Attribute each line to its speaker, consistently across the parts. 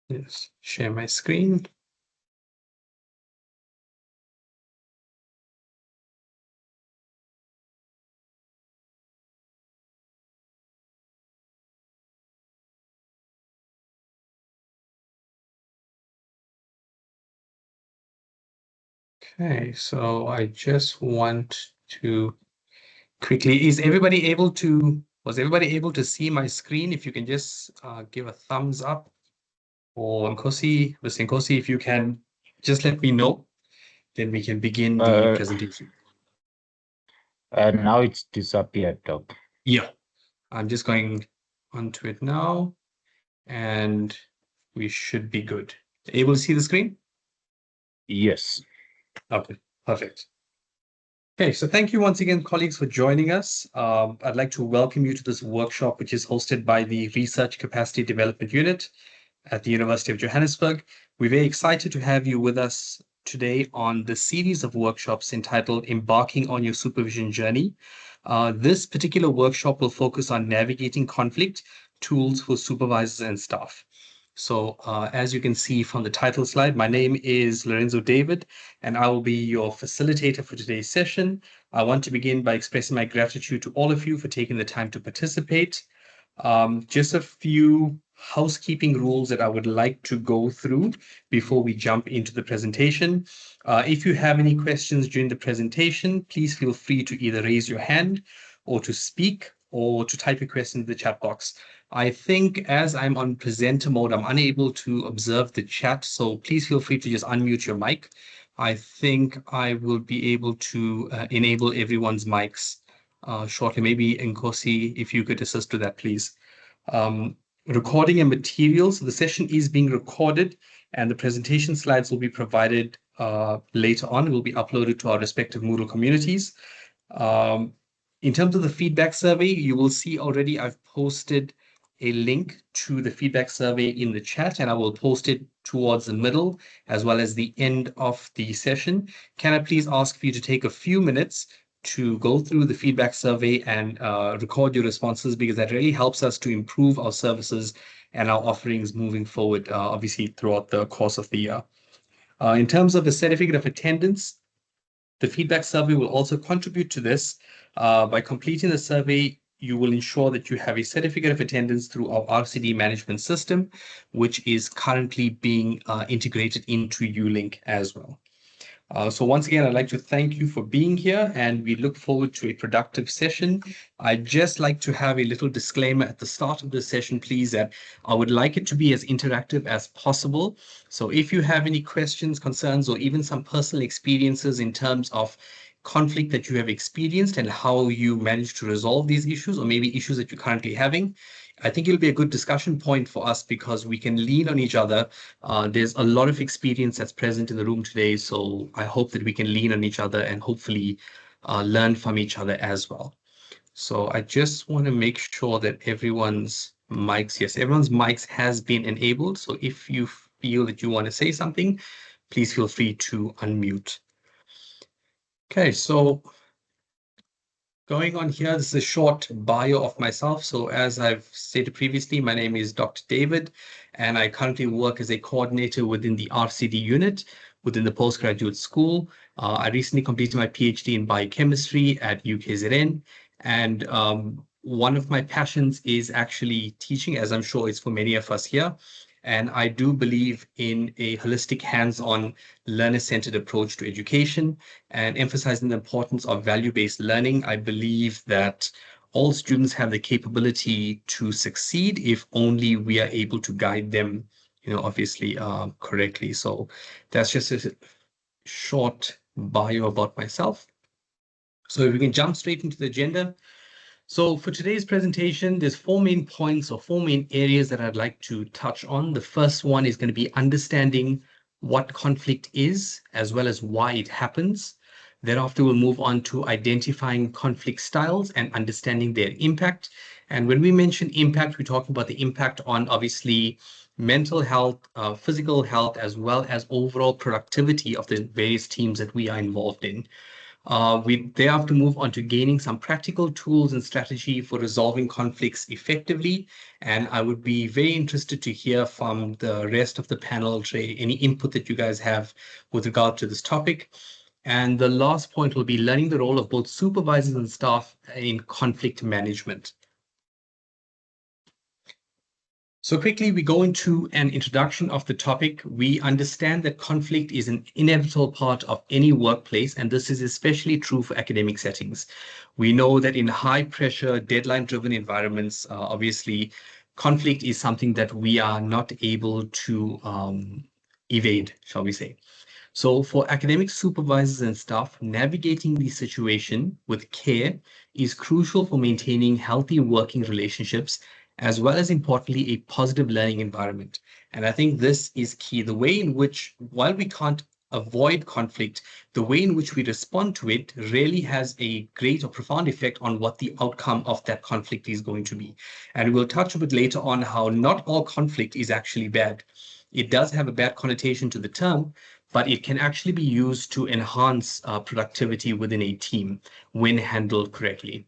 Speaker 1: Yes, share my screen. Okay, so I just want to quickly, was everybody able to see my screen? If you can just give a thumbs up, or Nkosi, Mr. Nkosi, if you can just let me know, then we can begin the
Speaker 2: Uh,
Speaker 1: presentation.
Speaker 2: Now it's disappeared, Doc.
Speaker 1: Yeah, I'm just going onto it now, and we should be good. Able to see the screen?
Speaker 2: Yes.
Speaker 1: Okay, perfect. Okay, so thank you once again, colleagues, for joining us. I'd like to welcome you to this workshop, which is hosted by the Research Capacity Development Unit at the University of Johannesburg. We're very excited to have you with us today on the series of workshops entitled Embarking on Your Supervision Journey. This particular workshop will focus on navigating conflict, tools for supervisors and staff. So as you can see from the title slide, my name is Lorenzo David, and I will be your facilitator for today's session. I want to begin by expressing my gratitude to all of you for taking the time to participate. Just a few housekeeping rules that I would like to go through before we jump into the presentation. If you have any questions during the presentation, please feel free to either raise your hand or to speak or to type your question in the chat box. I think as I'm on presenter mode, I'm unable to observe the chat, so please feel free to just unmute your mic. I think I will be able to enable everyone's mics shortly. Maybe Nkosi, if you could assist with that, please. Recording and materials. The session is being recorded, and the presentation slides will be provided later on. Will be uploaded to our respective Moodle communities. In terms of the feedback survey, you will see already I've posted a link to the feedback survey in the chat, and I will post it towards the middle as well as the end of the session. Can I please ask for you to take a few minutes to go through the feedback survey and record your responses, because that really helps us to improve our services and our offerings moving forward, obviously throughout the course of the year. In terms of the certificate of attendance, the feedback survey will also contribute to this. By completing the survey, you will ensure that you have a certificate of attendance through our RCD management system, which is currently being integrated into ULink as well. So once again, I'd like to thank you for being here, and we look forward to a productive session. I'd just like to have a little disclaimer at the start of the session, please, that I would like it to be as interactive as possible. So if you have any questions, concerns, or even some personal experiences in terms of conflict that you have experienced and how you managed to resolve these issues, or maybe issues that you're currently having, I think it'll be a good discussion point for us because we can lean on each other. There's a lot of experience that's present in the room today, so I hope that we can lean on each other and hopefully learn from each other as well. So I just want to make sure that everyone's mics has been enabled. So if you feel that you want to say something, please feel free to unmute. Okay, so going on here, this is a short bio of myself. So as I've stated previously, my name is Dr. David, and I currently work as a coordinator within the RCD unit within the postgraduate school. I recently completed my PhD in biochemistry at UKZN, and one of my passions is actually teaching, as I'm sure it's for many of us here. And I do believe in a holistic, hands-on, learner-centered approach to education and emphasizing the importance of value-based learning. I believe that all students have the capability to succeed if only we are able to guide them, obviously correctly. So that's just a short bio about myself. So if we can jump straight into the agenda. So for today's presentation, there's four main points or four main areas that I'd like to touch on. The first one is going to be understanding what conflict is, as well as why it happens. Thereafter, we'll move on to identifying conflict styles and understanding their impact. And when we mention impact, we're talking about the impact on obviously mental health, physical health, as well as overall productivity of the various teams that we are involved in. We thereafter move on to gaining some practical tools and strategy for resolving conflicts effectively. And I would be very interested to hear from the rest of the panel, Trey, any input that you guys have with regard to this topic. And the last point will be learning the role of both supervisors and staff in conflict management. So quickly, we go into an introduction of the topic. We understand that conflict is an inevitable part of any workplace, and this is especially true for academic settings. We know that in high pressure, deadline driven environments, obviously, conflict is something that we are not able to evade, shall we say. So for academic supervisors and staff, navigating the situation with care is crucial for maintaining healthy working relationships, as well as importantly, a positive learning environment. And I think this is key. The way in which, while we can't avoid conflict, the way in which we respond to it really has a great or profound effect on what the outcome of that conflict is going to be. And we'll touch a bit later on how not all conflict is actually bad. It does have a bad connotation to the term, but it can actually be used to enhance productivity within a team when handled correctly.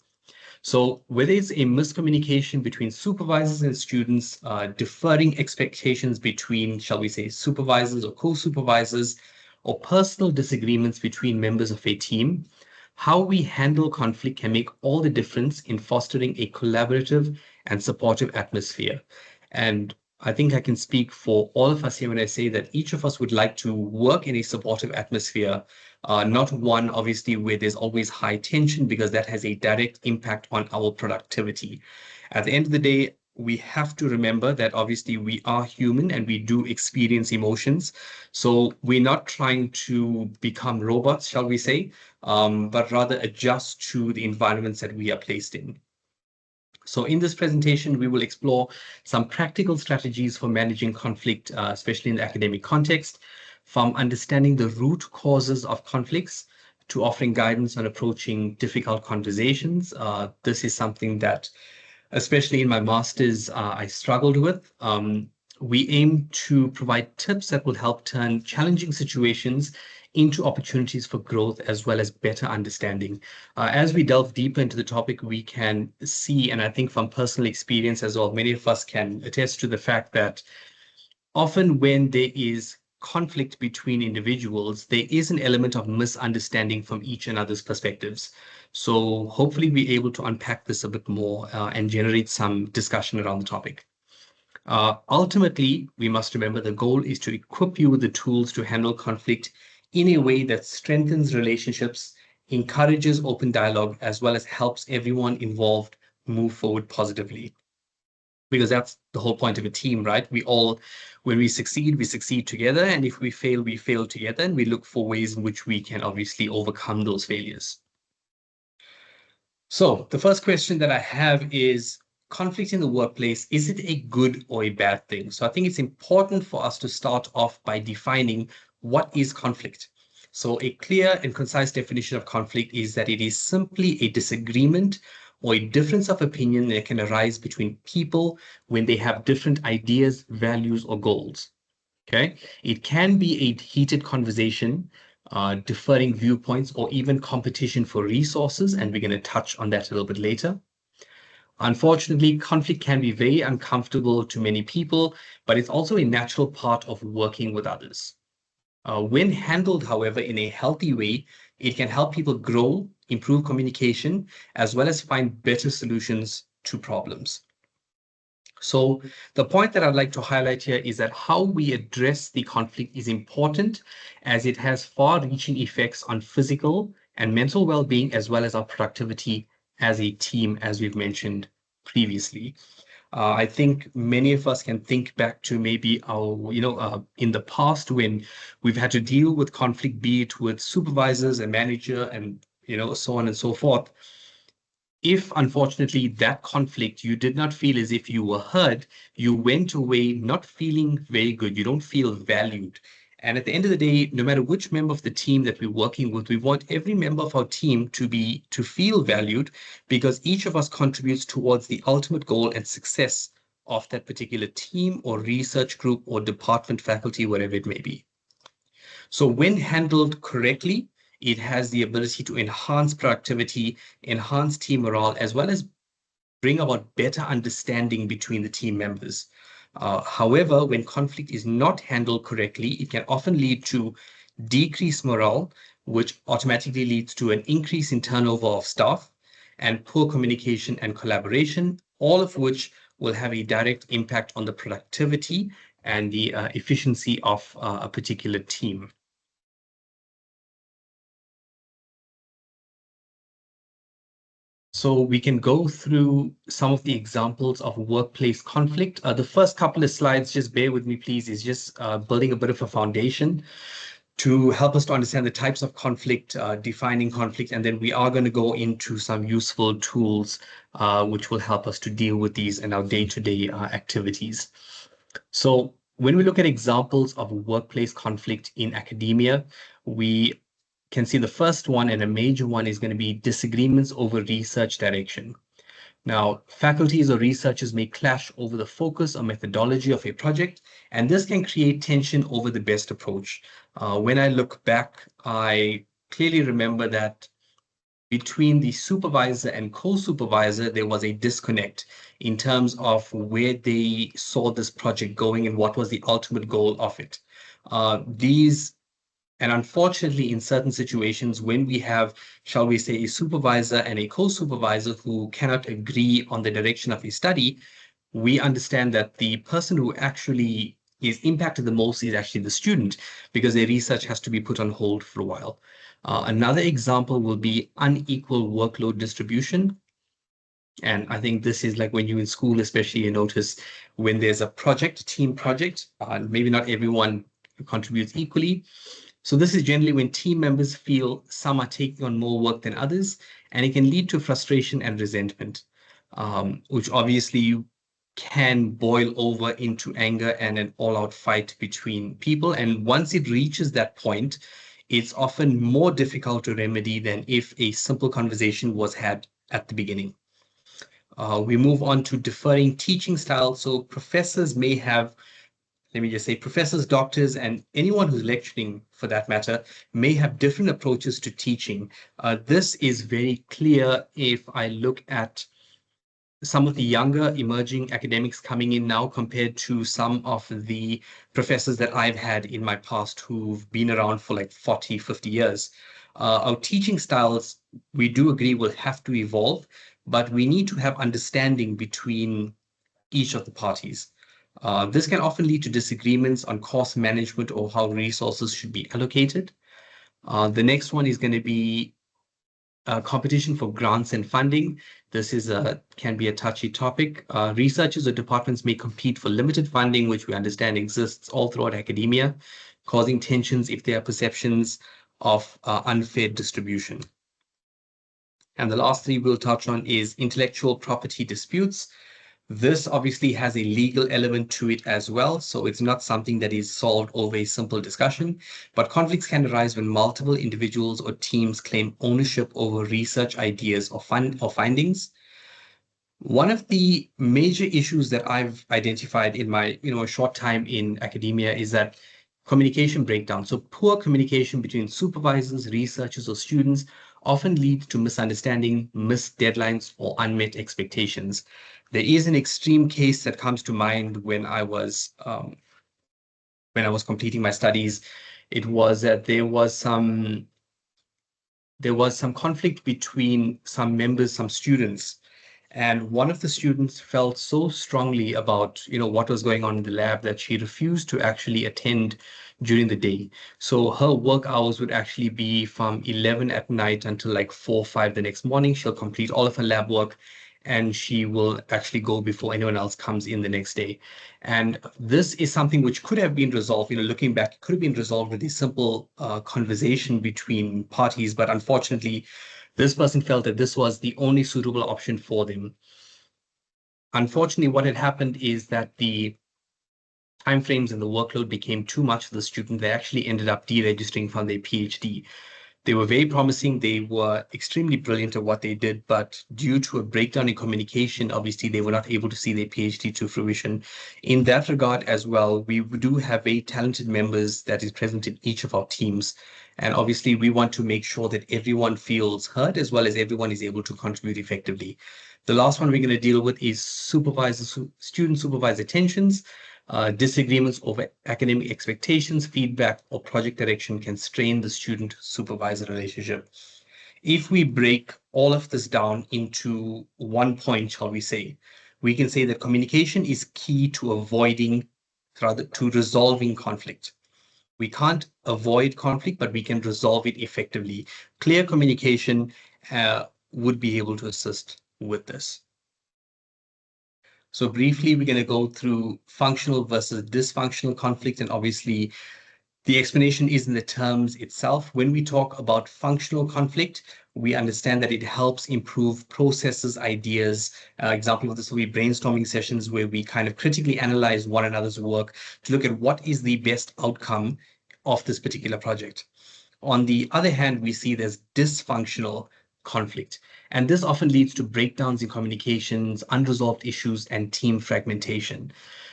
Speaker 1: So whether it's a miscommunication between supervisors and students, differing expectations between, shall we say, supervisors or co-supervisors, or personal disagreements between members of a team, how we handle conflict can make all the difference in fostering a collaborative and supportive atmosphere. And I think I can speak for all of us here when I say that each of us would like to work in a supportive atmosphere, not one, obviously, where there's always high tension, because that has a direct impact on our productivity. At the end of the day, we have to remember that obviously we are human and we do experience emotions. So we're not trying to become robots, shall we say, but rather adjust to the environments that we are placed in. So in this presentation, we will explore some practical strategies for managing conflict, especially in the academic context, from understanding the root causes of conflicts to offering guidance on approaching difficult conversations. This is something that, especially in my master's, I struggled with. We aim to provide tips that will help turn challenging situations into opportunities for growth as well as better understanding. As we delve deeper into the topic, we can see, and I think from personal experience as well, many of us can attest to the fact that often when there is conflict between individuals, there is an element of misunderstanding from each another's perspectives. So hopefully we're able to unpack this a bit more and generate some discussion around the topic. Ultimately, we must remember the goal is to equip you with the tools to handle conflict in a way that strengthens relationships, encourages open dialogue, as well as helps everyone involved move forward positively. Because that's the whole point of a team, right? We all, when we succeed together. And if we fail together, and we look for ways in which we can obviously overcome those failures. So the first question that I have is, conflict in the workplace, is it a good or a bad thing? So I think it's important for us to start off by defining what is conflict. So a clear and concise definition of conflict is that it is simply a disagreement or a difference of opinion that can arise between people when they have different ideas, values, or goals. Okay, it can be a heated conversation, differing viewpoints, or even competition for resources, and we're going to touch on that a little bit later. Unfortunately, conflict can be very uncomfortable to many people, but it's also a natural part of working with others. When handled, however, in a healthy way, it can help people grow, improve communication, as well as find better solutions to problems. So the point that I'd like to highlight here is that how we address the conflict is important, as it has far-reaching effects on physical and mental well-being, as well as our productivity as a team, as we've mentioned previously. I think many of us can think back to maybe our, in the past when we've had to deal with conflict, be it with supervisors and manager and, so on and so forth. If unfortunately that conflict, you did not feel as if you were heard, you went away not feeling very good. You don't feel valued. And at the end of the day, no matter which member of the team that we're working with, we want every member of our team to feel valued, because each of us contributes towards the ultimate goal and success of that particular team or research group or department, faculty, whatever it may be. So when handled correctly, It has the ability to enhance productivity, enhance team morale, as well as bring about better understanding between the team members. However, when conflict is not handled correctly, it can often lead to decreased morale, which automatically leads to an increase in turnover of staff and poor communication and collaboration, all of which will have a direct impact on the productivity and the efficiency of a particular team. So we can go through some of the examples of workplace conflict. The first couple of slides, just bear with me, please, is just building a bit of a foundation to help us to understand the types of conflict, defining conflict, and then we are going to go into some useful tools which will help us to deal with these in our day-to-day activities. So when we look at examples of workplace conflict in academia, we can see the first one, and a major one, is going to be disagreements over research direction. Now, faculties or researchers may clash over the focus or methodology of a project, and this can create tension over the best approach. When I look back, I clearly remember that between the supervisor and co-supervisor, there was a disconnect in terms of where they saw this project going and what was the ultimate goal of it. And unfortunately, in certain situations, when we have, shall we say, a supervisor and a co-supervisor who cannot agree on the direction of a study, we understand that the person who actually is impacted the most is actually the student, because their research has to be put on hold for a while. Another example will be unequal workload distribution. And I think this is like when you're in school, especially, you notice when there's a project, a team project, maybe not everyone contributes equally. So this is generally when team members feel some are taking on more work than others, and it can lead to frustration and resentment, which obviously can boil over into anger and an all-out fight between people. And once it reaches that point, it's often more difficult to remedy than if a simple conversation was had at the beginning. We move on to differing teaching styles. So professors may have, let me just say, professors, doctors, and anyone who's lecturing for that matter may have different approaches to teaching. This is very clear if I look at some of the younger emerging academics coming in now compared to some of the professors that I've had in my past who've been around for like 40, 50 years. Our teaching styles, we do agree, will have to evolve, but we need to have understanding between each of the parties. This can often lead to disagreements on cost management or how resources should be allocated. The next one is going to be competition for grants and funding. This is can be a touchy topic. Researchers or departments may compete for limited funding, which we understand exists all throughout academia, causing tensions if there are perceptions of unfair distribution. And the last three we'll touch on is intellectual property disputes. This obviously has a legal element to it as well, so it's not something that is solved over a simple discussion, but conflicts can arise when multiple individuals or teams claim ownership over research ideas or findings. One of the major issues that I've identified in my short time in academia is that communication breakdown. So poor communication between supervisors, researchers, or students often leads to misunderstanding, missed deadlines, or unmet expectations. There is an extreme case that comes to mind when I was completing my studies. It was that there was some conflict between some members, some students, and one of the students felt so strongly about what was going on in the lab that she refused to actually attend during the day. So her work hours would actually be from 11 at night until like 4 or 5 the next morning. She'll complete all of her lab work and she will actually go before anyone else comes in the next day. And this is something which could have been resolved, looking back, it could have been resolved with a simple conversation between parties, but unfortunately, this person felt that this was the only suitable option for them. Unfortunately, what had happened is that the timeframes and the workload became too much for the student. They actually ended up deregistering from their PhD. They were very promising. They were extremely brilliant at what they did, but due to a breakdown in communication, obviously they were not able to see their PhD to fruition. In that regard as well, we do have very talented members that is present in each of our teams. And obviously, we want to make sure that everyone feels heard as well as everyone is able to contribute effectively. The last one we're going to deal with is student supervisor tensions. Disagreements over academic expectations, feedback, or project direction can strain the student supervisor relationship. If we break all of this down into one point, shall we say, we can say that communication is key to avoiding, rather, to resolving conflict. We can't avoid conflict, but we can resolve it effectively. Clear communication would be able to assist with this. So briefly, we're going to go through functional versus dysfunctional conflict, and obviously the explanation is in the terms itself. When we talk about functional conflict, we understand that it helps improve processes, ideas. Example of this will be brainstorming sessions where we kind of critically analyze one another's work to look at what is the best outcome of this particular project. On the other hand, we see there's dysfunctional conflict, and this often leads to breakdowns in communications, unresolved issues, and team fragmentation.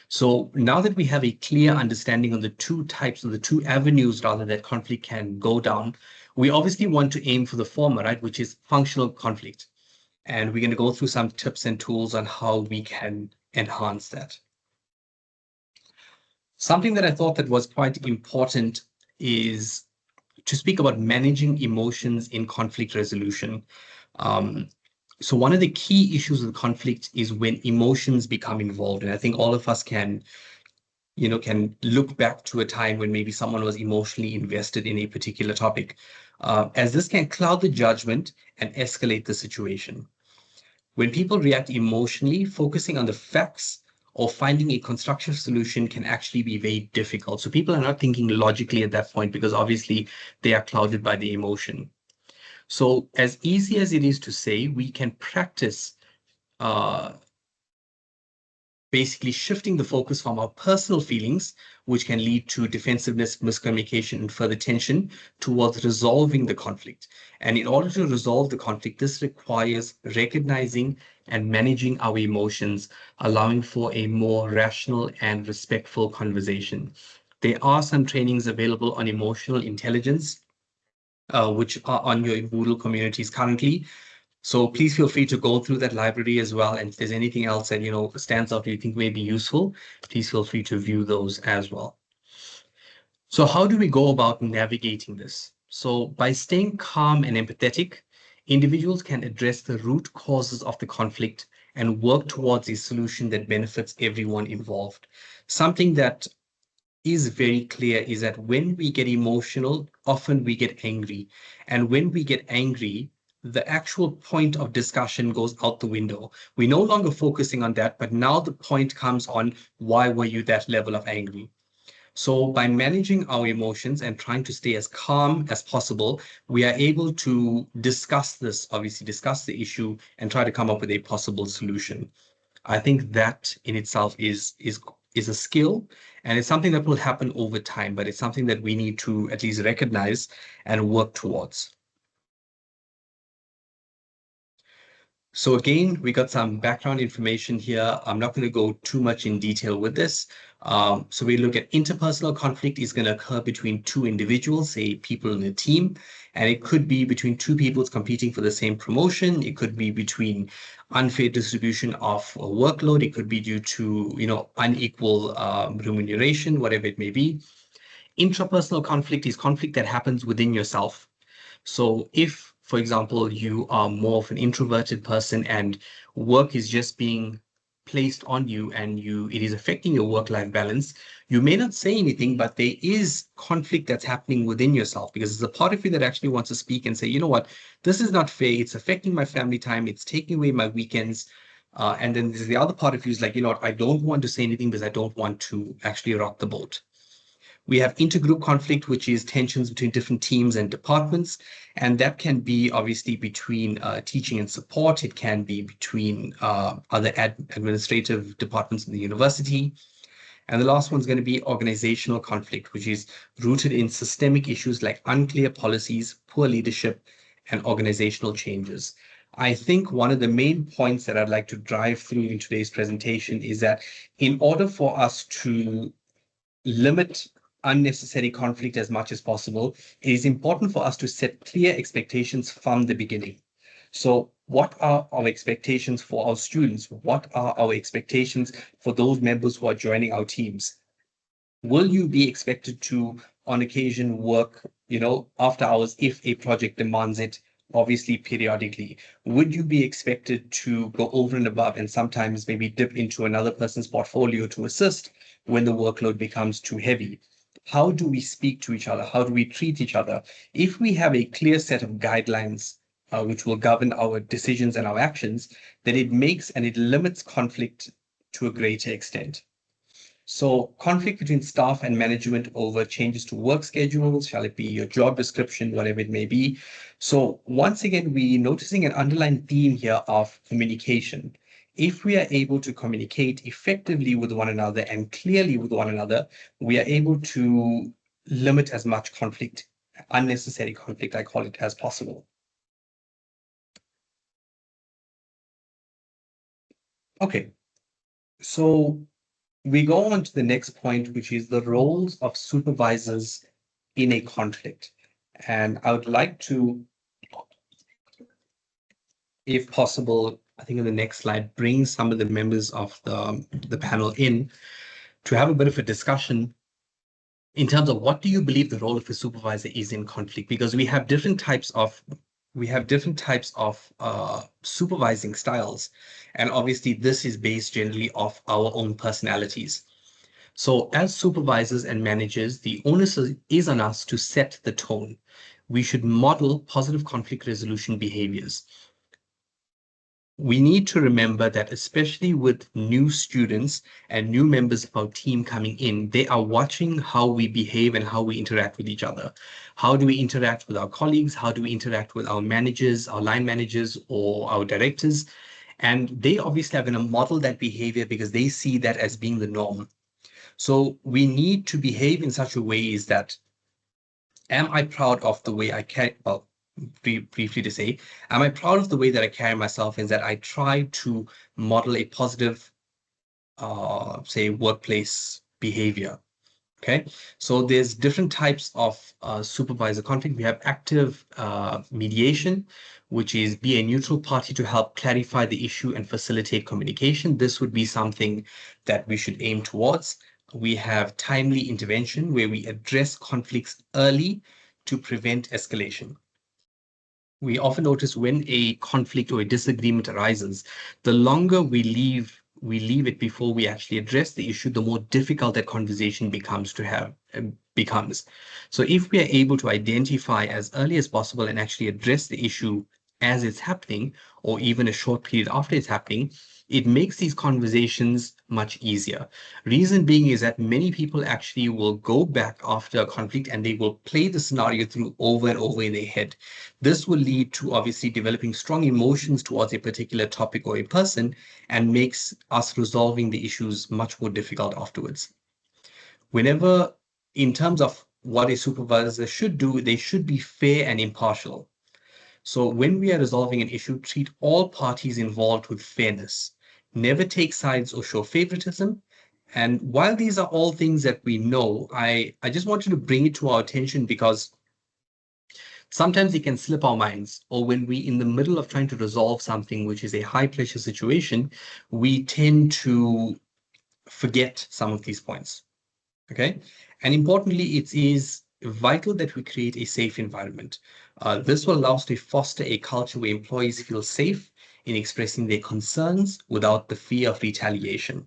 Speaker 1: So now that we have a clear understanding of the two types, of the two avenues rather that conflict can go down, we obviously want to aim for the former, right, which is functional conflict. And we're going to go through some tips and tools on how we can enhance that. Something that I thought that was quite important is to speak about managing emotions in conflict resolution. Um, so one of the key issues with conflict is when emotions become involved. And I think all of us can look back to a time when maybe someone was emotionally invested in a particular topic, as this can cloud the judgment and escalate the situation. When people react emotionally, focusing on the facts or finding a constructive solution can actually be very difficult. So people are not thinking logically at that point because obviously they are clouded by the emotion. So as easy as it is to say, we can practice basically shifting the focus from our personal feelings, which can lead to defensiveness, miscommunication, and further tension, towards resolving the conflict. And in order to resolve the conflict, this requires recognizing and managing our emotions, allowing for a more rational and respectful conversation. There are some trainings available on emotional intelligence, which are on your Moodle communities currently. So please feel free to go through that library as well. And if there's anything else that, stands out that you think may be useful, please feel free to view those as well. So how do we go about navigating this? So by staying calm and empathetic, individuals can address the root causes of the conflict and work towards a solution that benefits everyone involved. Something that is very clear is that when we get emotional, often we get angry. And when we get angry, the actual point of discussion goes out the window. We're no longer focusing on that, but now the point comes on, why were you that level of angry? So by managing our emotions and trying to stay as calm as possible, we are able to discuss this, obviously discuss the issue and try to come up with a possible solution. I think that in itself is a skill, and it's something that will happen over time, but it's something that we need to at least recognize and work towards. So again, we got some background information here. I'm not going to go too much in detail with this. So we look at interpersonal conflict is going to occur between two individuals, say people in a team, and it could be between two people competing for the same promotion. It could be between unfair distribution of workload. It could be due to, unequal remuneration, whatever it may be. Intrapersonal conflict is conflict that happens within yourself. So if, for example, you are more of an introverted person and work is just being placed on you and it is affecting your work-life balance, you may not say anything, but there is conflict that's happening within yourself because there's a part of you that actually wants to speak and say, you know what, this is not fair. It's affecting my family time. It's taking away my weekends. And then there's the other part of you is like, you know what, I don't want to say anything because I don't want to actually rock the boat. We have intergroup conflict, which is tensions between different teams and departments. And that can be obviously between teaching and support. It can be between other administrative departments in the university. And the last one is going to be organizational conflict, which is rooted in systemic issues like unclear policies, poor leadership, and organizational changes. I think one of the main points that I'd like to drive through in today's presentation is that in order for us to limit unnecessary conflict as much as possible, it is important for us to set clear expectations from the beginning. So, what are our expectations for our students? What are our expectations for those members who are joining our teams? Will you be expected to, on occasion, work, after hours if a project demands it, obviously periodically? Would you be expected to go over and above and sometimes maybe dip into another person's portfolio to assist when the workload becomes too heavy? How do we speak to each other? How do we treat each other? If we have a clear set of guidelines which will govern our decisions and our actions, then it makes and it limits conflict to a greater extent. So conflict between staff and management over changes to work schedules, shall it be your job description, whatever it may be. So once again, we're noticing an underlying theme here of communication. If we are able to communicate effectively with one another and clearly with one another, we are able to limit as much conflict, unnecessary conflict, I call it, as possible. Okay, so we go on to the next point, which is the roles of supervisors in a conflict. And I would like to, if possible, I think on the next slide, bring some of the members of the panel in to have a bit of a discussion in terms of what do you believe the role of a supervisor is in conflict? Because we have different types of supervising styles, and obviously this is based generally off our own personalities. So, as supervisors and managers, the onus is on us to set the tone. We should model positive conflict resolution behaviors. We need to remember that, especially with new students and new members of our team coming in, they are watching how we behave and how we interact with each other. How do we interact with our colleagues? How do we interact with our managers, our line managers, or our directors? And they obviously are going to model that behavior because they see that as being the norm. So we need to behave in such a way is that, am I proud of the way I carry, well, briefly to say, am I proud of the way that I carry myself is that I try to model a positive, say, workplace behavior. Okay, so there's different types of supervisor conflict. We have active mediation, which is be a neutral party to help clarify the issue and facilitate communication. This would be something that we should aim towards. We have timely intervention, where we address conflicts early to prevent escalation. We often notice when a conflict or a disagreement arises, the longer we leave it before we actually address the issue, the more difficult that conversation becomes. So if we are able to identify as early as possible and actually address the issue as it's happening, or even a short period after it's happening, it makes these conversations much easier. Reason being is that many people actually will go back after a conflict and they will play the scenario through over and over in their head. This will lead to obviously developing strong emotions towards a particular topic or a person and makes us resolving the issues much more difficult afterwards. Whenever, in terms of what a supervisor should do, they should be fair and impartial. So when we are resolving an issue, treat all parties involved with fairness. Never take sides or show favoritism. And while these are all things that we know, I just wanted to bring it to our attention because sometimes it can slip our minds, or when we in the middle of trying to resolve something which is a high pressure situation, we tend to forget some of these points. Okay, and importantly, it is vital that we create a safe environment. This will allow us to foster a culture where employees feel safe in expressing their concerns without the fear of retaliation.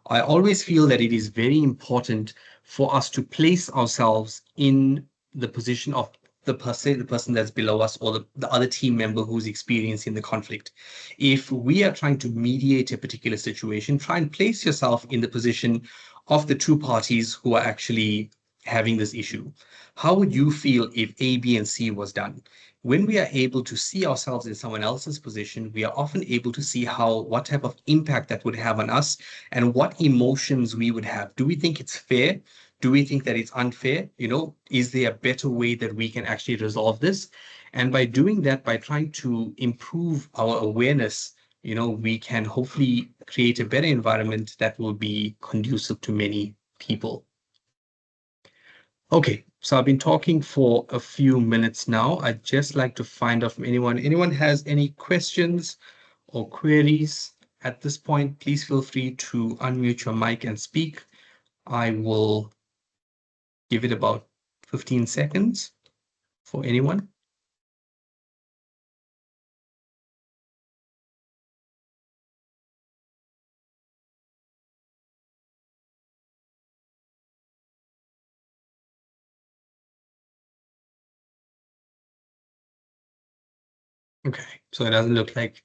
Speaker 1: I always feel that it is very important for us to place ourselves in the position of the person that's below us, or the other team member who's experiencing the conflict. If we are trying to mediate a particular situation, try and place yourself in the position of the two parties who are actually having this issue. How would you feel if A, B, and C was done? When we are able to see ourselves in someone else's position, we are often able to see what type of impact that would have on us and what emotions we would have. Do we think it's fair? Do we think that it's unfair? Is there a better way that we can actually resolve this? And by doing that, by trying to improve our awareness, we can hopefully create a better environment that will be conducive to many people. Okay, so I've been talking for a few minutes now. I'd just like to find out from anyone. Anyone has any questions or queries at this point, please feel free to unmute your mic and speak. I will give it about 15 seconds for anyone. Okay, so it doesn't look like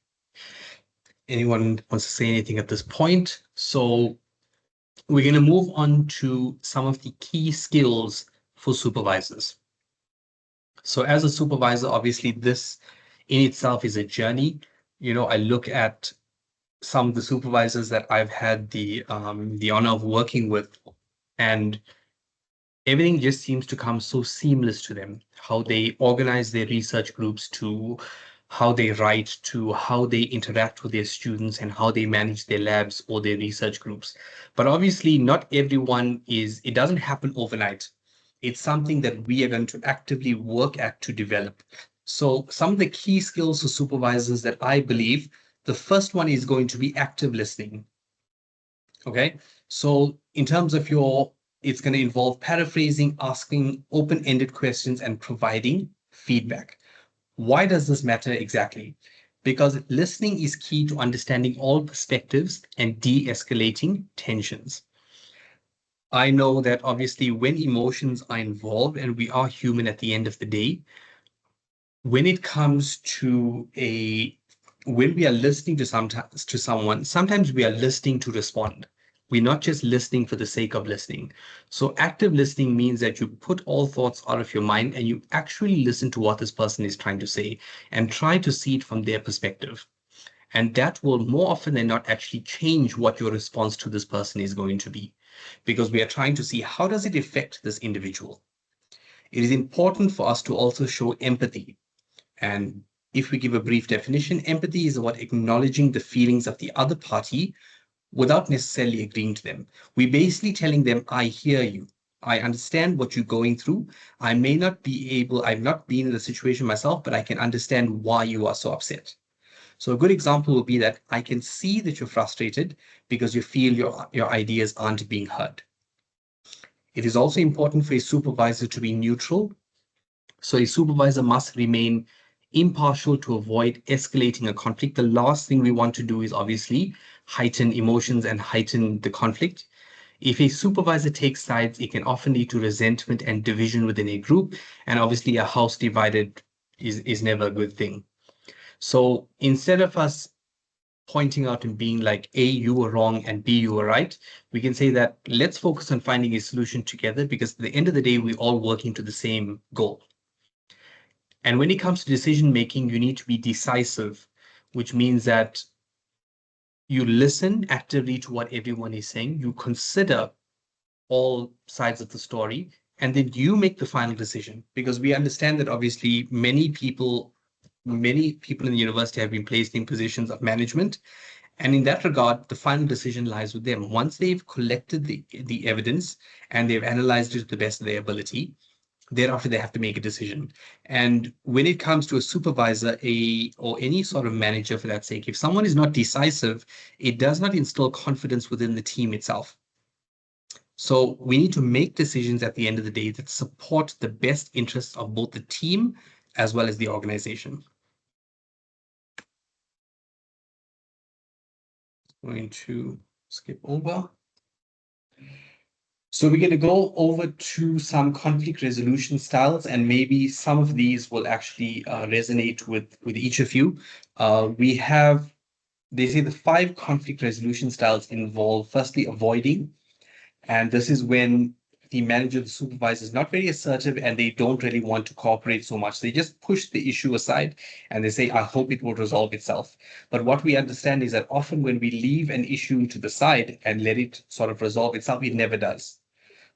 Speaker 1: anyone wants to say anything at this point. So we're going to move on to some of the key skills for supervisors. So as a supervisor, obviously this in itself is a journey. I look at some of the supervisors that I've had the honor of working with, and everything just seems to come so seamless to them. How they organize their research groups, to how they write, to how they interact with their students, and how they manage their labs or their research groups. But obviously, not everyone it doesn't happen overnight. It's something that we are going to actively work at to develop. So, some of the key skills for supervisors that I believe, the first one is going to be active listening. Okay. So in terms of it's going to involve paraphrasing, asking open-ended questions, and providing feedback. Why does this matter exactly? Because listening is key to understanding all perspectives and de-escalating tensions. I know that obviously when emotions are involved, and we are human at the end of the day, when it comes to when we are listening to someone, sometimes we are listening to respond. We're not just listening for the sake of listening. So active listening means that you put all thoughts out of your mind and you actually listen to what this person is trying to say and try to see it from their perspective. And that will more often than not actually change what your response to this person is going to be, because we are trying to see how does it affect this individual. It is important for us to also show empathy. And if we give a brief definition, empathy is about acknowledging the feelings of the other party without necessarily agreeing to them. We're basically telling them, I hear you. I understand what you're going through. I've not been in the situation myself, but I can understand why you are so upset. So a good example would be that I can see that you're frustrated because you feel your ideas aren't being heard. It is also important for a supervisor to be neutral. So a supervisor must remain impartial to avoid escalating a conflict. The last thing we want to do is obviously heighten emotions and heighten the conflict. If a supervisor takes sides, it can often lead to resentment and division within a group. And obviously, a house divided is never a good thing. So instead of us pointing out and being like, A, you were wrong, and B, you were right, we can say that let's focus on finding a solution together, because at the end of the day, we're all working to the same goal. And when it comes to decision making, you need to be decisive, which means that you listen actively to what everyone is saying, you consider all sides of the story, and then you make the final decision. Because we understand that obviously many people in the university have been placed in positions of management. And in that regard, the final decision lies with them. Once they've collected the evidence and they've analyzed it to the best of their ability, thereafter they have to make a decision. And when it comes to a supervisor, or any sort of manager for that sake, if someone is not decisive, it does not instill confidence within the team itself. So we need to make decisions at the end of the day that support the best interests of both the team as well as the organization. Going to skip over. So we're going to go over to some conflict resolution styles, and maybe some of these will actually resonate with each of you. They say the 5 conflict resolution styles involve, firstly, avoiding. And this is when the manager, the supervisor is not very assertive and they don't really want to cooperate so much. They just push the issue aside and they say, I hope it will resolve itself. But what we understand is that often when we leave an issue to the side and let it sort of resolve itself, it never does.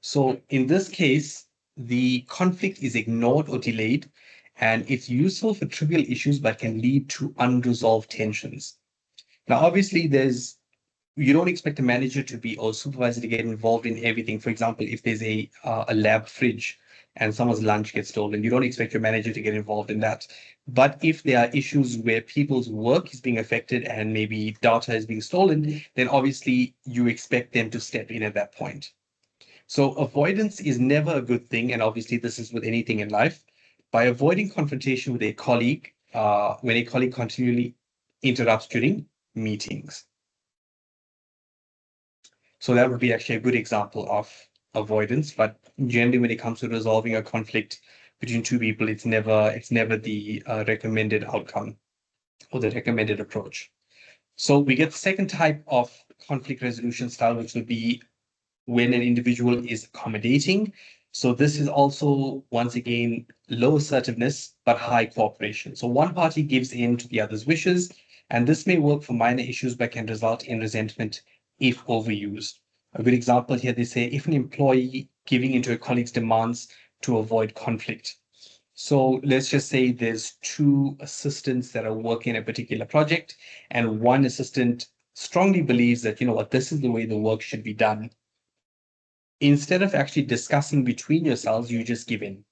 Speaker 1: So in this case, the conflict is ignored or delayed, and it's useful for trivial issues but can lead to unresolved tensions. Now, obviously, there's you don't expect a manager to be or supervisor to get involved in everything. For example, if there's a lab fridge and someone's lunch gets stolen, you don't expect your manager to get involved in that. But if there are issues where people's work is being affected and maybe data is being stolen, then obviously you expect them to step in at that point. So avoidance is never a good thing, and obviously this is with anything in life. By avoiding confrontation with a colleague, when a colleague continually interrupts during meetings. So that would be actually a good example of avoidance. But generally, when it comes to resolving a conflict between two people, it's never the recommended outcome or the recommended approach. So we get the second type of conflict resolution style, which would be when an individual is accommodating. So this is also, once again, low assertiveness, but high cooperation. So one party gives in to the other's wishes, and this may work for minor issues, but can result in resentment if overused. A good example here, they say if an employee giving into a colleague's demands to avoid conflict. So let's just say there's two assistants that are working a particular project, and one assistant strongly believes that, you know what, this is the way the work should be done. Instead of actually discussing between yourselves, you just give in.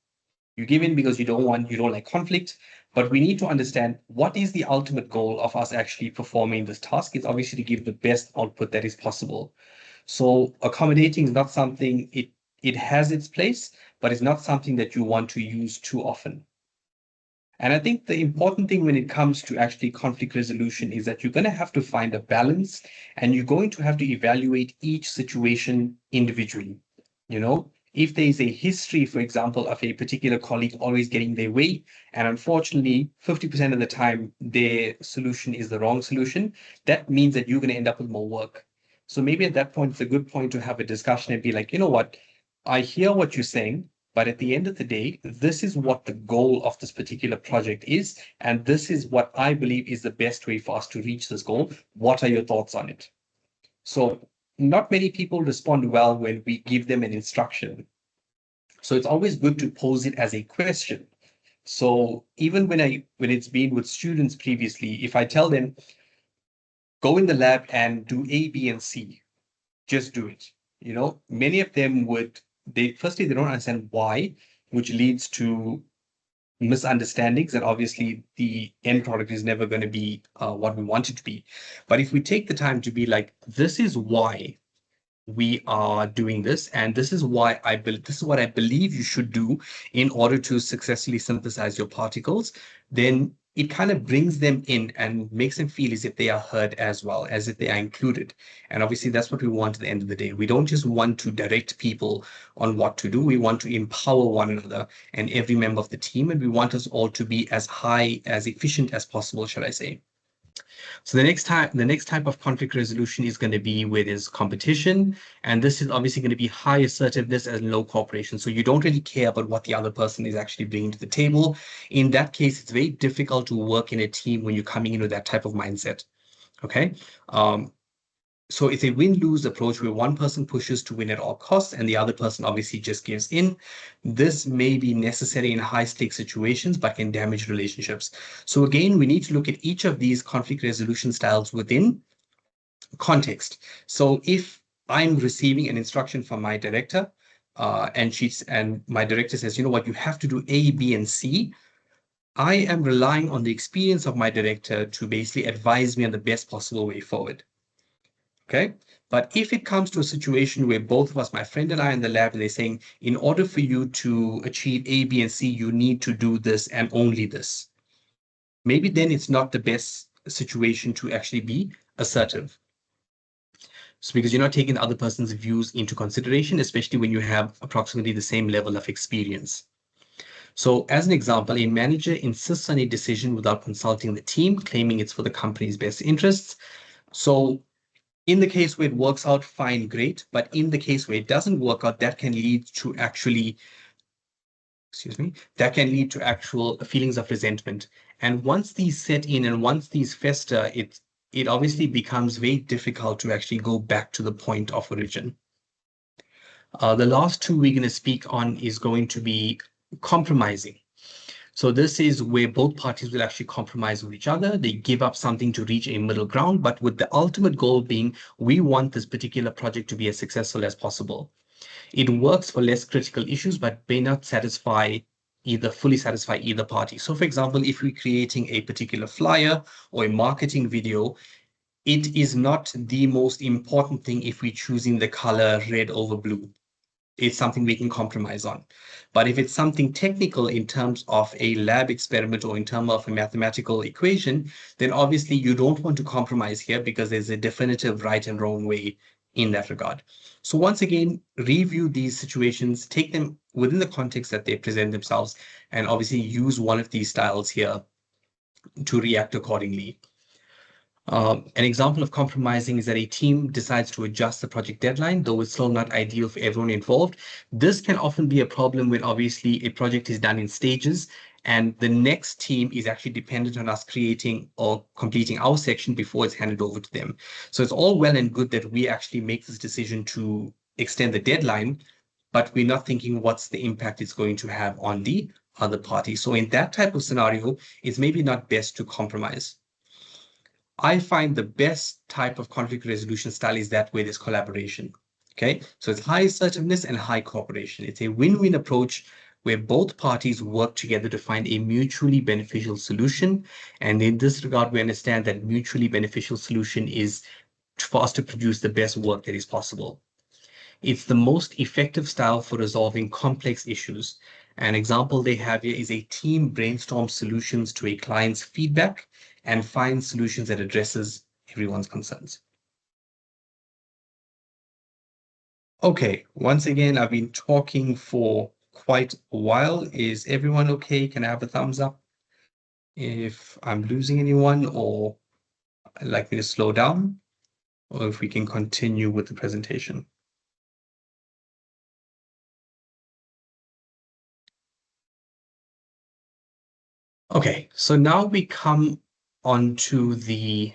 Speaker 1: You give in because you don't like conflict. But we need to understand what is the ultimate goal of us actually performing this task. It's obviously to give the best output that is possible. So accommodating is not something, it has its place, but it's not something that you want to use too often. And I think the important thing when it comes to actually conflict resolution is that you're going to have to find a balance, and you're going to have to evaluate each situation individually. You know, if there is a history, for example, of a particular colleague always getting their way, and unfortunately, 50% of the time, their solution is the wrong solution, that means that you're going to end up with more work. So maybe at that point, it's a good point to have a discussion and be like, you know what, I hear what you're saying, but at the end of the day, this is what the goal of this particular project is. And this is what I believe is the best way for us to reach this goal. What are your thoughts on it? So not many people respond well when we give them an instruction. So it's always good to pose it as a question. So even when it's been with students previously, if I tell them, go in the lab and do A, B, and C, just do it. You know, many of them would, they don't understand why, which leads to misunderstandings, and obviously the end product is never going to be what we want it to be. But if we take the time to be like, this is why we are doing this, and this is why this is what I believe you should do in order to successfully synthesize your particles, then it kind of brings them in and makes them feel as if they are heard as well, as if they are included. And obviously that's what we want at the end of the day. We don't just want to direct people on what to do. We want to empower one another and every member of the team, and we want us all to be as efficient as possible, should I say. So the next type of conflict resolution is going to be where there's competition. And this is obviously going to be high assertiveness and low cooperation. So you don't really care about what the other person is actually bringing to the table. In that case, it's very difficult to work in a team when you're coming in with that type of mindset. Okay. So it's a win-lose approach where one person pushes to win at all costs and the other person obviously just gives in. This may be necessary in high-stakes situations, but can damage relationships. So again, we need to look at each of these conflict resolution styles within context. So if I'm receiving an instruction from my director, and my director says, you know what, you have to do A, B, and C. I am relying on the experience of my director to basically advise me on the best possible way forward. Okay. But if it comes to a situation where both of us, my friend and I, in the lab, and they're saying, in order for you to achieve A, B, and C, you need to do this and only this. Maybe then it's not the best situation to actually be assertive. So because you're not taking the other person's views into consideration, especially when you have approximately the same level of experience. So as an example, a manager insists on a decision without consulting the team, claiming it's for the company's best interests. So in the case where it works out, fine, great. But in the case where it doesn't work out, that can lead to that can lead to actual feelings of resentment. And once these set in and once these fester, it obviously becomes very difficult to actually go back to the point of origin. The last two we're going to speak on is going to be compromising. So this is where both parties will actually compromise with each other. They give up something to reach a middle ground, but with the ultimate goal being, we want this particular project to be as successful as possible. It works for less critical issues, but may not fully satisfy either party. So for example, if we're creating a particular flyer or a marketing video, it is not the most important thing if we're choosing the color red over blue. It's something we can compromise on. But if it's something technical in terms of a lab experiment or in terms of a mathematical equation, then obviously you don't want to compromise here because there's a definitive right and wrong way in that regard. So once again, review these situations, take them within the context that they present themselves, and obviously use one of these styles here to react accordingly. An example of compromising is that a team decides to adjust the project deadline, though it's still not ideal for everyone involved. This can often be a problem when obviously a project is done in stages and the next team is actually dependent on us creating or completing our section before it's handed over to them. So it's all well and good that we actually make this decision to extend the deadline, but we're not thinking what's the impact it's going to have on the other party. So in that type of scenario, it's maybe not best to compromise. I find the best type of conflict resolution style is that where there's collaboration. Okay, so it's high assertiveness and high cooperation. It's a win-win approach where both parties work together to find a mutually beneficial solution. And in this regard, we understand that mutually beneficial solution is for us to produce the best work that is possible. It's the most effective style for resolving complex issues. An example they have here is a team brainstorm solutions to a client's feedback and find solutions that addresses everyone's concerns. Okay, once again, I've been talking for quite a while. Is everyone okay? Can I have a thumbs up if I'm losing anyone or I'd like me to slow down, or if we can continue with the presentation? Okay, so now we come on to the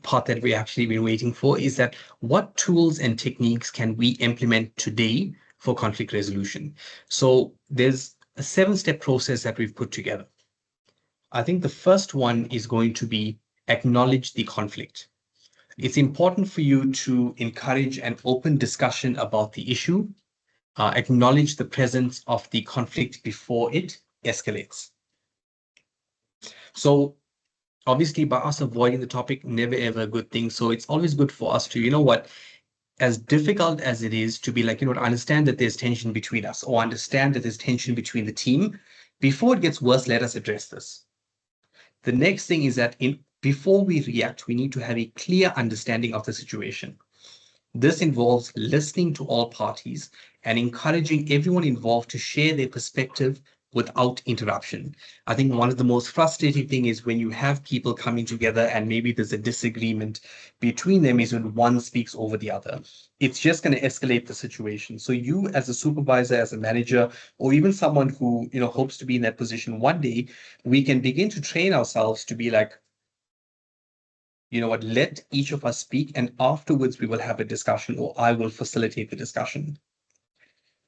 Speaker 1: part that we actually been waiting for, is that what tools and techniques can we implement today for conflict resolution? So there's a 7-step process that we've put together. I think the first one is going to be acknowledge the conflict. It's important for you to encourage an open discussion about the issue, acknowledge the presence of the conflict before it escalates. So obviously, by us avoiding the topic, never ever a good thing. So it's always good for us to, as difficult as it is to be like, I understand that there's tension between us, or understand that there's tension between the team. Before it gets worse, let us address this. The next thing is that before we react, we need to have a clear understanding of the situation. This involves listening to all parties and encouraging everyone involved to share their perspective without interruption. I think one of the most frustrating things is when you have people coming together and maybe there's a disagreement between them is when one speaks over the other. It's just going to escalate the situation. So you as a supervisor, as a manager, or even someone who hopes to be in that position one day, we can begin to train ourselves to be like, let each of us speak, and afterwards we will have a discussion, or I will facilitate the discussion.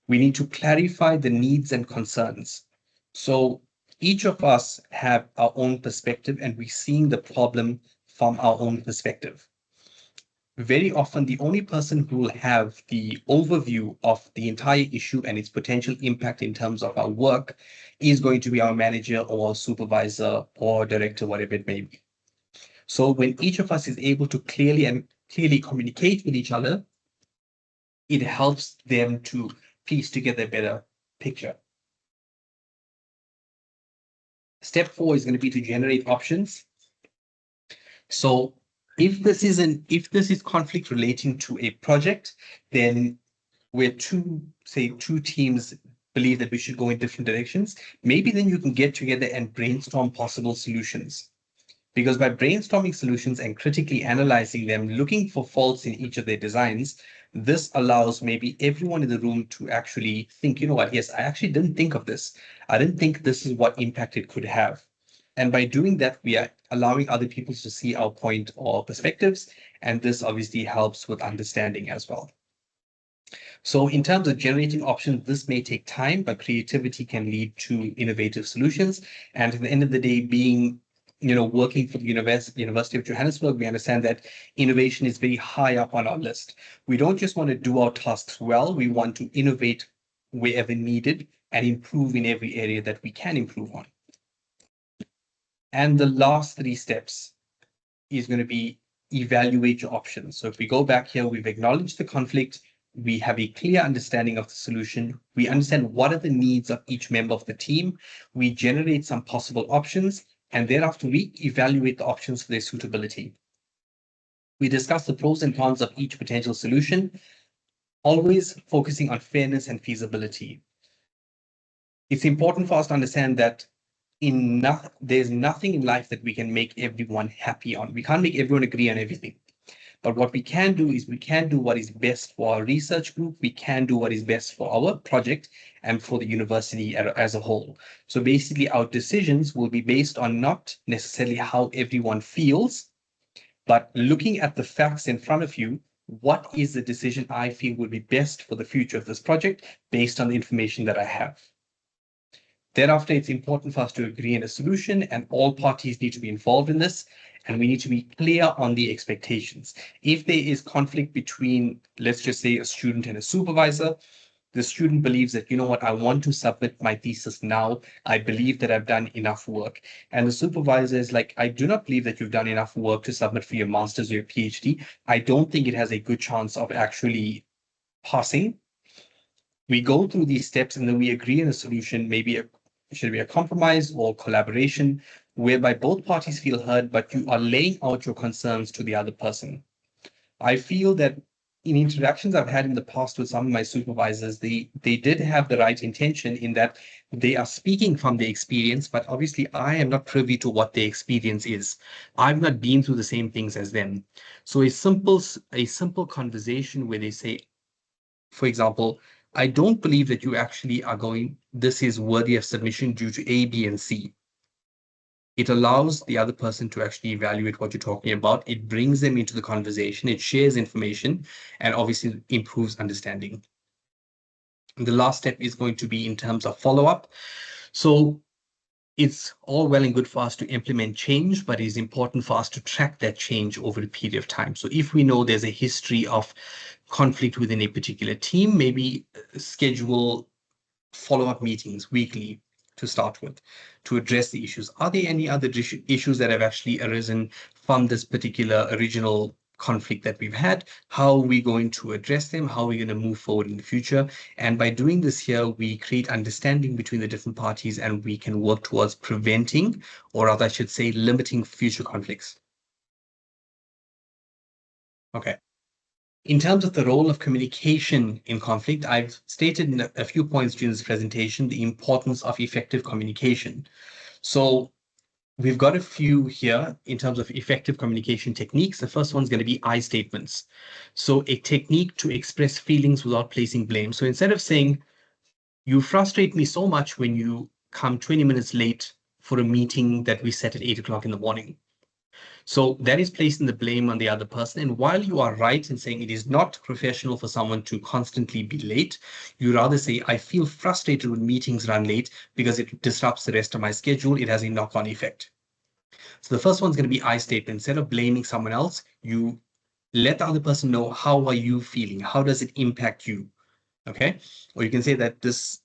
Speaker 1: We need to clarify the needs and concerns. So each of us have our own perspective, and we're seeing the problem from our own perspective. Very often, the only person who will have the overview of the entire issue and its potential impact in terms of our work is going to be our manager or supervisor or director, whatever it may be. So when each of us is able to clearly communicate with each other, it helps them to piece together a better picture. Step 4 is going to be to generate options. So if this is conflict relating to a project, then where two teams believe that we should go in different directions, maybe then you can get together and brainstorm possible solutions. Because by brainstorming solutions and critically analyzing them, looking for faults in each of their designs, this allows maybe everyone in the room to actually think, yes, I actually didn't think of this. I didn't think this is what impact it could have. And by doing that, we are allowing other people to see our point or perspectives. And this obviously helps with understanding as well. So in terms of generating options, this may take time, but creativity can lead to innovative solutions. And at the end of the day, being working for the University of Johannesburg, we understand that innovation is very high up on our list. We don't just want to do our tasks well, we want to innovate wherever needed and improve in every area that we can improve on. And the last three steps is going to be evaluate your options. So if we go back here, we've acknowledged the conflict, we have a clear understanding of the solution, we understand what are the needs of each member of the team, we generate some possible options, and thereafter we evaluate the options for their suitability. We discuss the pros and cons of each potential solution, always focusing on fairness and feasibility. It's important for us to understand that there's nothing in life that we can make everyone happy on. We can't make everyone agree on everything. But what we can do is we can do what is best for our research group. We can do what is best for our project and for the university as a whole. So basically, our decisions will be based on not necessarily how everyone feels, but looking at the facts in front of you. What is the decision I feel will be best for the future of this project based on the information that I have? Thereafter, it's important for us to agree on a solution, and all parties need to be involved in this, and we need to be clear on the expectations. If there is conflict between, let's just say, a student and a supervisor, the student believes that, you know what, I want to submit my thesis now. I believe that I've done enough work. And the supervisor is like, I do not believe that you've done enough work to submit for your master's or your PhD. I don't think it has a good chance of actually passing. We go through these steps and then we agree on a solution, maybe should be a compromise or collaboration whereby both parties feel heard, but you are laying out your concerns to the other person. I feel that in interactions I've had in the past with some of my supervisors, they did have the right intention in that they are speaking from their experience, but obviously I am not privy to what their experience is. I've not been through the same things as them. So a simple conversation where they say, for example, I don't believe that you actually are this is worthy of submission due to A, B, and C. It allows the other person to actually evaluate what you're talking about. It brings them into the conversation. It shares information and obviously improves understanding. And the last step is going to be in terms of follow-up. So it's all well and good for us to implement change, but it's important for us to track that change over a period of time. So if we know there's a history of conflict within a particular team, maybe schedule follow-up meetings weekly to start with to address the issues. Are there any other issues that have actually arisen from this particular original conflict that we've had? How are we going to address them? How are we going to move forward in the future? And by doing this here, we create understanding between the different parties and we can work towards preventing, or rather I should say, limiting future conflicts. Okay. In terms of the role of communication in conflict, I've stated in a few points during this presentation the importance of effective communication. So we've got a few here in terms of effective communication techniques. The first one's going to be I statements. So a technique to express feelings without placing blame. So instead of saying, you frustrate me so much when you come 20 minutes late for a meeting that we set at 8 o'clock in the morning. So that is placing the blame on the other person. And while you are right in saying it is not professional for someone to constantly be late, you rather say, I feel frustrated when meetings run late because it disrupts the rest of my schedule. It has a knock-on effect. So the first one's going to be I statement. Instead of blaming someone else, you let the other person know, how are you feeling? How does it impact you? Okay. Or you can say that this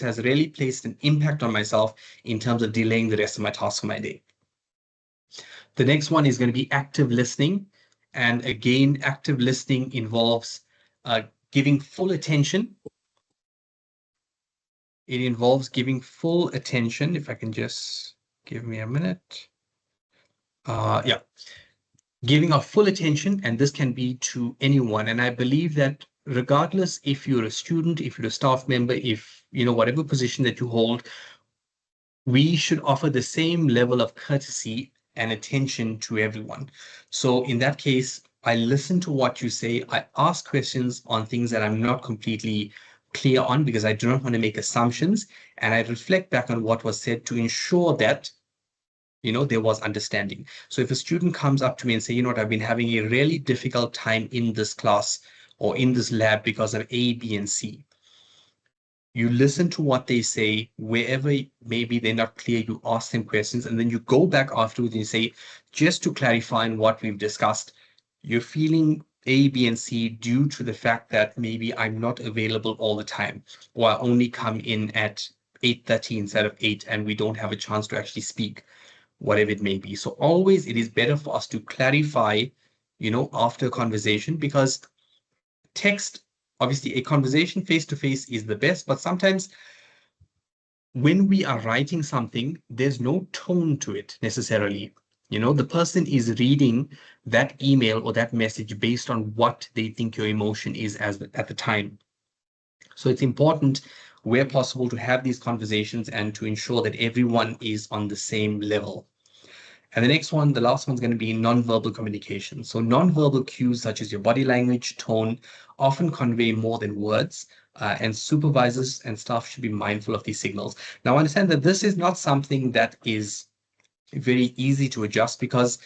Speaker 1: has really placed an impact on myself in terms of delaying the rest of my tasks for my day. The next one is going to be active listening. And again, active listening involves giving full attention. It involves giving full attention. If I can just give me a minute. Yeah. Giving our full attention, and this can be to anyone. And I believe that regardless if you're a student, if you're a staff member, if, whatever position that you hold, we should offer the same level of courtesy and attention to everyone. So in that case, I listen to what you say. I ask questions on things that I'm not completely clear on because I do not want to make assumptions. And I reflect back on what was said to ensure that, there was understanding. So if a student comes up to me and say, you know what, I've been having a really difficult time in this class, or in this lab because of A, B, and C. You listen to what they say, wherever maybe they're not clear, you ask them questions, and then you go back afterwards and you say, just to clarify on what we've discussed, you're feeling A, B, and C due to the fact that maybe I'm not available all the time, or I only come in at 8:30 instead of 8, and we don't have a chance to actually speak, whatever it may be. So always it is better for us to clarify, after a conversation, because text, obviously a conversation face to face is the best, but sometimes when we are writing something, there's no tone to it necessarily. The person is reading that email or that message based on what they think your emotion is at the time. So it's important, where possible, to have these conversations and to ensure that everyone is on the same level. And the next one, the last one's going to be nonverbal communication. So nonverbal cues such as your body language, tone, often convey more than words, and supervisors and staff should be mindful of these signals. Now, understand that this is not something that is very easy to adjust, because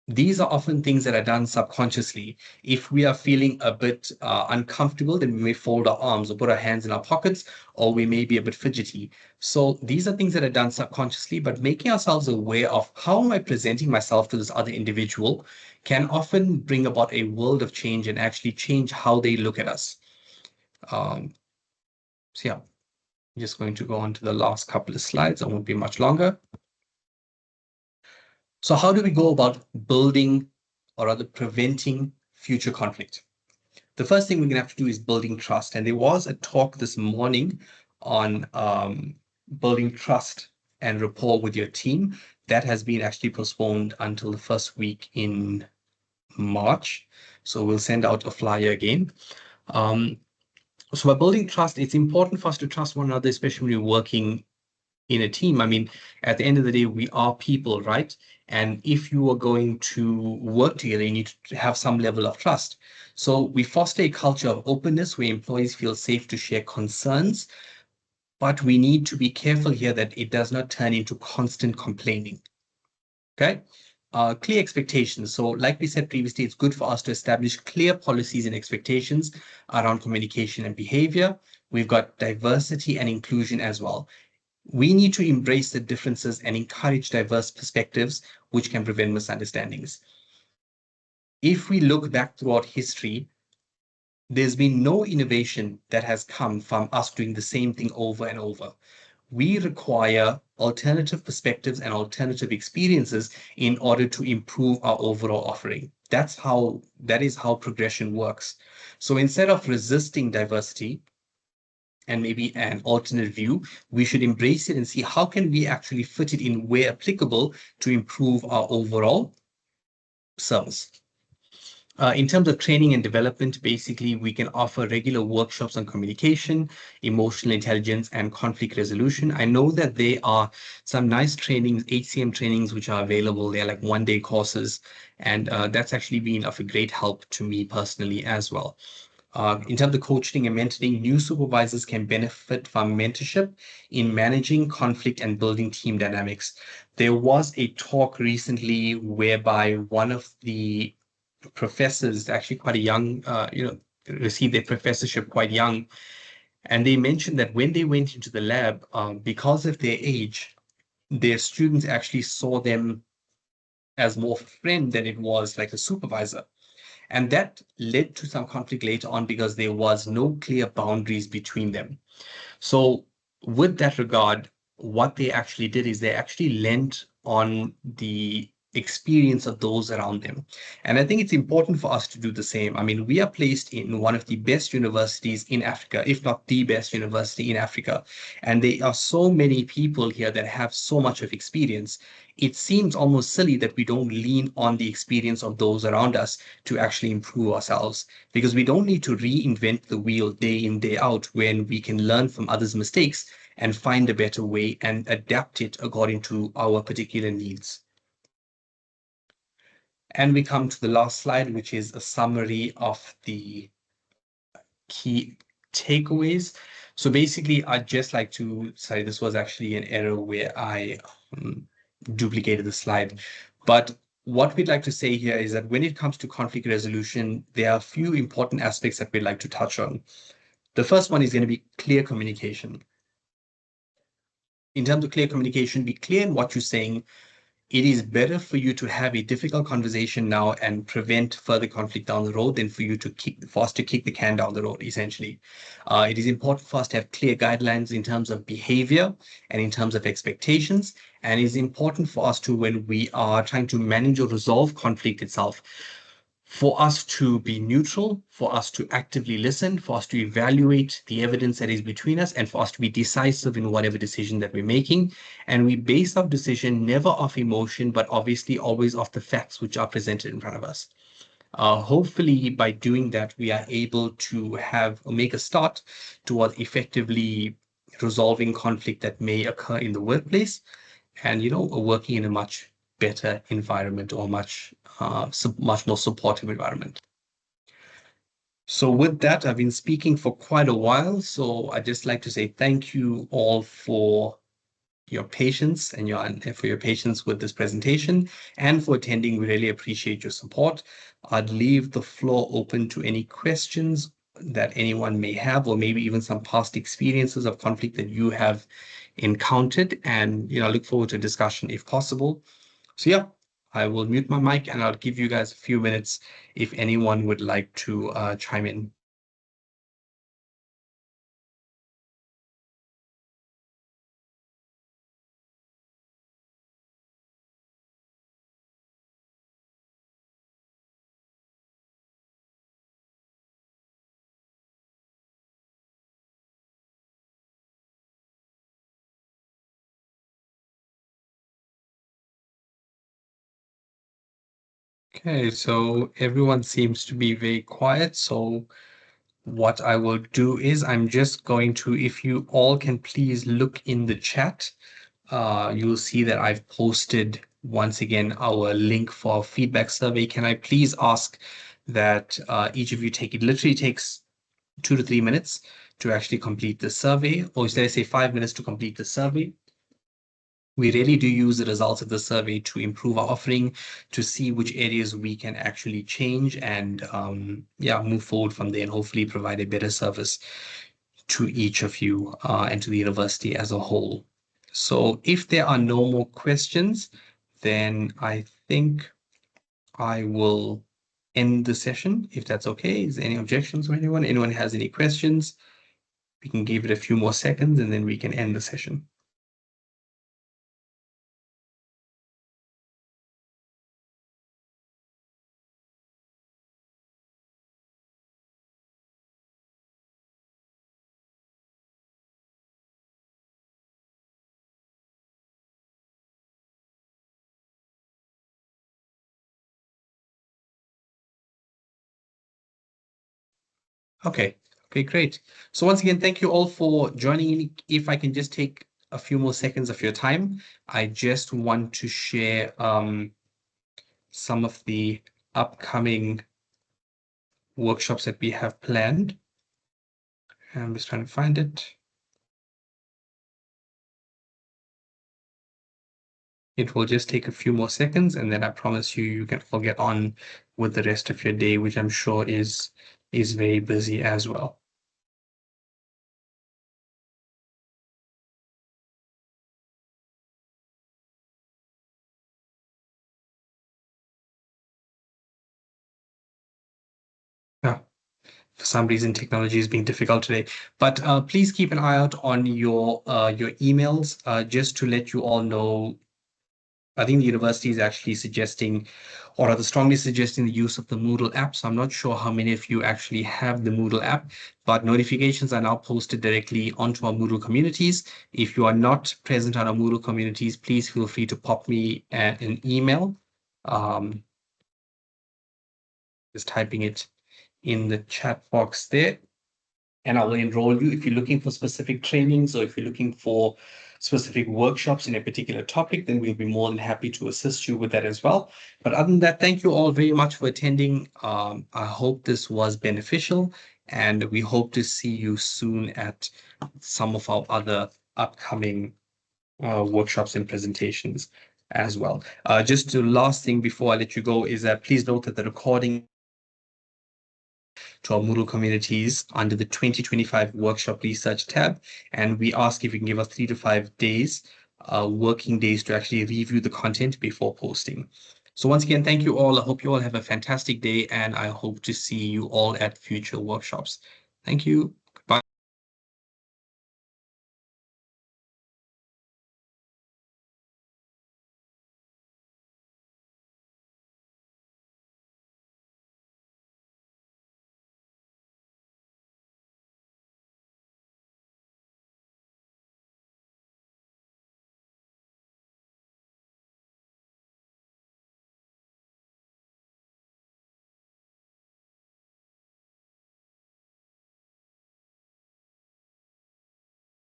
Speaker 1: these are often things that are done subconsciously. If we are feeling a bit uncomfortable, then we may fold our arms or put our hands in our pockets, or we may be a bit fidgety. So these are things that are done subconsciously, but making ourselves aware of how am I presenting myself to this other individual can often bring about a world of change and actually change how they look at us. So yeah, I'm just going to go on to the last couple of slides. I won't be much longer. So how do we go about building, or rather preventing, future conflict? The first thing we're going to have to do is building trust. And there was a talk this morning on building trust and rapport with your team. That has been actually postponed until the first week in March. So we'll send out a flyer again. So by building trust, it's important for us to trust one another, especially when we're working in a team. I mean, at the end of the day, we are people, right? And if you are going to work together, you need to have some level of trust. So we foster a culture of openness where employees feel safe to share concerns, but we need to be careful here that it does not turn into constant complaining. Okay. Clear expectations. So like we said previously, it's good for us to establish clear policies and expectations around communication and behavior. We've got diversity and inclusion as well. We need to embrace the differences and encourage diverse perspectives, which can prevent misunderstandings. If we look back throughout history, there's been no innovation that has come from us doing the same thing over and over. We require alternative perspectives and alternative experiences in order to improve our overall offering. That is how progression works. So instead of resisting diversity and maybe an alternate view, we should embrace it and see how can we actually fit it in where applicable to improve our overall service. In terms of training and development, basically, we can offer regular workshops on communication, emotional intelligence, and conflict resolution. I know that there are some nice trainings, HCM trainings, which are available. They're like one-day courses, and that's actually been of a great help to me personally as well. In terms of coaching and mentoring, new supervisors can benefit from mentorship in managing conflict and building team dynamics. There was a talk recently whereby one of the professors, actually quite a young, received their professorship quite young, and they mentioned that when they went into the lab, because of their age, their students actually saw them as more of a friend than it was like a supervisor. And that led to some conflict later on because there was no clear boundaries between them. So, with that regard, what they actually did is they actually lent on the experience of those around them. And I think it's important for us to do the same. I mean, we are placed in one of the best universities in Africa, if not the best university in Africa. And there are so many people here that have so much of experience. It seems almost silly that we don't lean on the experience of those around us to actually improve ourselves, because we don't need to reinvent the wheel day in, day out, when we can learn from others' mistakes and find a better way and adapt it according to our particular needs. And we come to the last slide, which is a summary of the key takeaways. So basically, I'd just like to say this was actually an error where I duplicated the slide. But what we'd like to say here is that when it comes to conflict resolution, there are a few important aspects that we'd like to touch on. The first one is going to be clear communication. In terms of clear communication, be clear in what you're saying. It is better for you to have a difficult conversation now and prevent further conflict down the road than for us to kick the can down the road, essentially. It is important for us to have clear guidelines in terms of behavior and in terms of expectations. And it's important for us to, when we are trying to manage or resolve conflict itself, for us to be neutral, for us to actively listen, for us to evaluate the evidence that is between us, and for us to be decisive in whatever decision that we're making. And we base our decision never off emotion, but obviously always off the facts which are presented in front of us. Hopefully, by doing that, we are able to have or make a start towards effectively resolving conflict that may occur in the workplace, and working in a much better environment, or much more supportive environment. So with that, I've been speaking for quite a while, so I'd just like to say thank you all for your patience and for your patience with this presentation, and for attending. We really appreciate your support. I'd leave the floor open to any questions that anyone may have, or maybe even some past experiences of conflict that you have encountered, and I look forward to a discussion if possible. So yeah, I will mute my mic and I'll give you guys a few minutes if anyone would like to chime in. Okay, so everyone seems to be very quiet. So what I will do is I'm just going to, if you all can please look in the chat, you'll see that I've posted once again our link for our feedback survey. Can I please ask that each of you it literally takes 2 to 3 minutes to actually complete the survey, or should I say 5 minutes to complete the survey. We really do use the results of the survey to improve our offering, to see which areas we can actually change, and move forward from there, and hopefully provide a better service to each of you and to the university as a whole. So if there are no more questions, then I think I will end the session, if that's okay. Is there any objections from anyone? Anyone has any questions? We can give it a few more seconds and then we can end the session. Okay, great. So once again, thank you all for joining in. If I can just take a few more seconds of your time, I just want to share some of the upcoming workshops that we have planned. I'm just trying to find it. It will just take a few more seconds, and then I promise you can all get on with the rest of your day, which I'm sure is very busy as well. Yeah, for some reason, technology is being difficult today. But please keep an eye out on your emails, just to let you all know. I think the university is actually suggesting, or rather strongly suggesting, the use of the Moodle app. So I'm not sure how many of you actually have the Moodle app, but notifications are now posted directly onto our Moodle communities. If you are not present on our Moodle communities, please feel free to pop me an email. Just typing it in the chat box there, and I will enroll you. If you're looking for specific trainings, or if you're looking for specific workshops in a particular topic, then we'll be more than happy to assist you with that as well. But other than that, thank you all very much for attending. I hope this was beneficial, and we hope to see you soon at some of our other upcoming workshops and presentations. as well. Just the last thing before I let you go is that please note that the recording to our Moodle communities under the 2025 Workshop Research tab. And we ask if you can give us 3 to 5 days, working days to actually review the content before posting. So once again, thank you all. I hope you all have a fantastic day, and I hope to see you all at future workshops. Thank you.